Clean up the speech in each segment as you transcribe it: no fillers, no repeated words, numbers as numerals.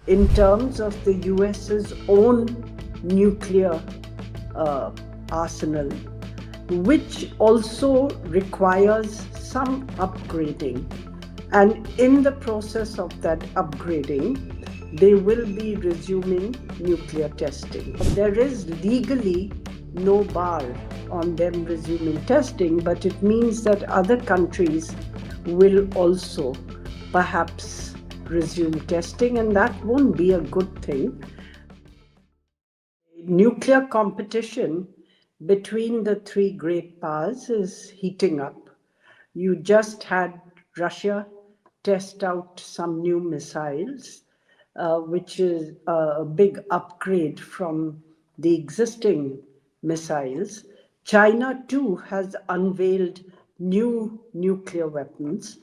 in terms of the US's own nuclear arsenal, which also requires some upgrading. And in the process of that upgrading, they will be resuming nuclear testing. There is legally no bar on them resuming testing, but it means that other countries will also perhaps resume testing, and that won't be a good thing. Nuclear competition between the three great powers is heating up. You just had Russia test out some new missiles, which is a big upgrade from the existing missiles. China too has unveiled new nuclear weapons.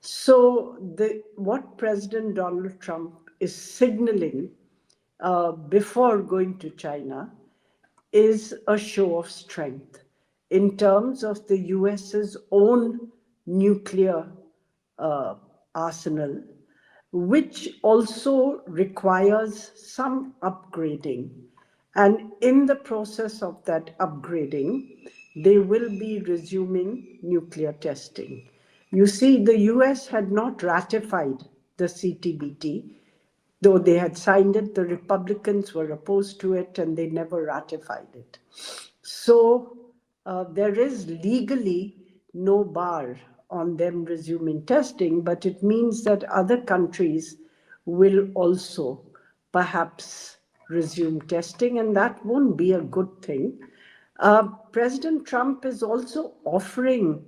So what President Donald Trump is signaling before going to China is a show of strength in terms of the US's own nuclear arsenal, which also requires some upgrading. And in the process of that upgrading, they will be resuming nuclear testing. You see, the US had not ratified the CTBT. Though they had signed it, the Republicans were opposed to it and they never ratified it. So there is legally no bar on them resuming testing, but it means that other countries will also perhaps resume testing, and that won't be a good thing. President Trump is also offering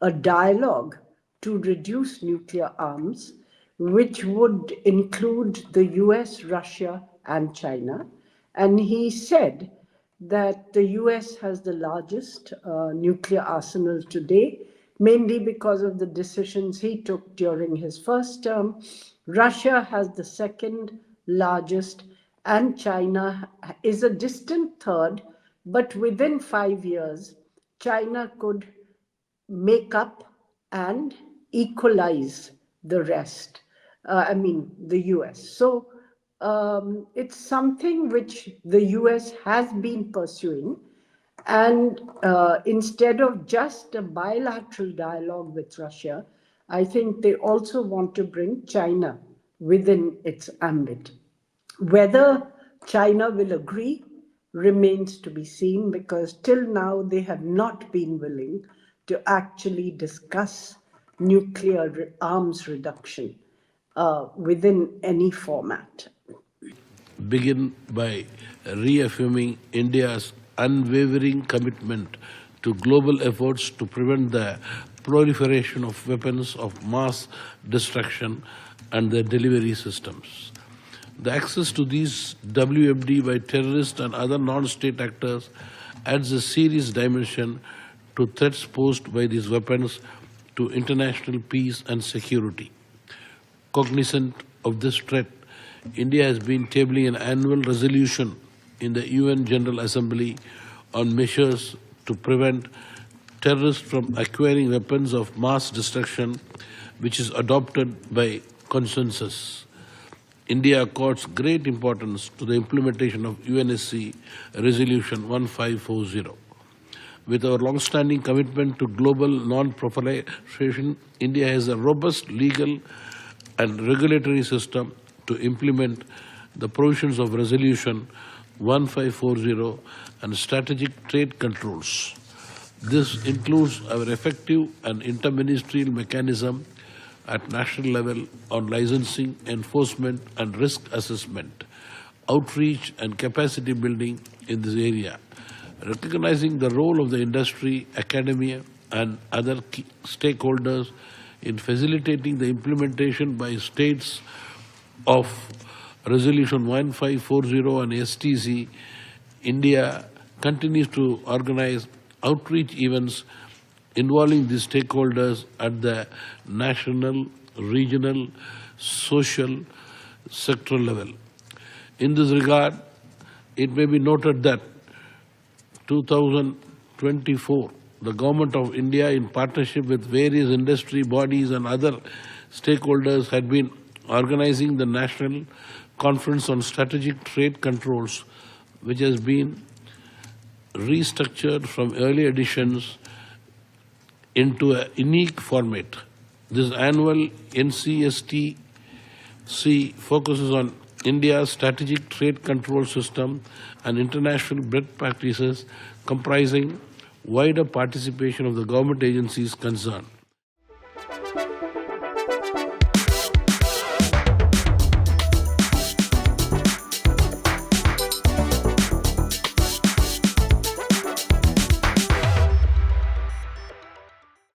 a dialogue to reduce nuclear arms, which would include the US, Russia, and China. And he said that the US has the largest nuclear arsenal today, mainly because of the decisions he took during his first term. Russia has the second largest, and China is a distant third, but within 5 years, China could make up and equalize the rest. The US. So it's something which the US has been pursuing. And instead of just a bilateral dialogue with Russia, I think they also want to bring China within its ambit. Whether China will agree remains to be seen, because till now they have not been willing to actually discuss nuclear arms reduction within any format. Begin by reaffirming India's unwavering commitment to global efforts to prevent the proliferation of weapons of mass destruction and their delivery systems. The access to these WMD by terrorists and other non-state actors adds a serious dimension to threats posed by these weapons to international peace and security. Cognizant of this threat, India has been tabling an annual resolution in the UN General Assembly on measures to prevent terrorists from acquiring weapons of mass destruction, which is adopted by consensus. India accords great importance to the implementation of UNSC Resolution 1540. With our long-standing commitment to global non-proliferation, India has a robust legal and regulatory system to implement the provisions of Resolution 1540 and strategic trade controls. This includes our effective and interministerial mechanism at national level on licensing, enforcement and risk assessment, outreach and capacity building in this area. Recognizing the role of the industry, academia and other key stakeholders in facilitating the implementation by states of Resolution 1540 and STC, India continues to organize outreach events involving these stakeholders at the national, regional, social, sectoral level. In this regard, it may be noted that 2024, the Government of India, in partnership with various industry bodies and other stakeholders, had been organizing the National Conference on Strategic Trade Controls, which has been restructured from early editions into a unique format. This annual NCSTC focuses on India's strategic trade control system and international best practices, comprising wider participation of the government agencies concerned.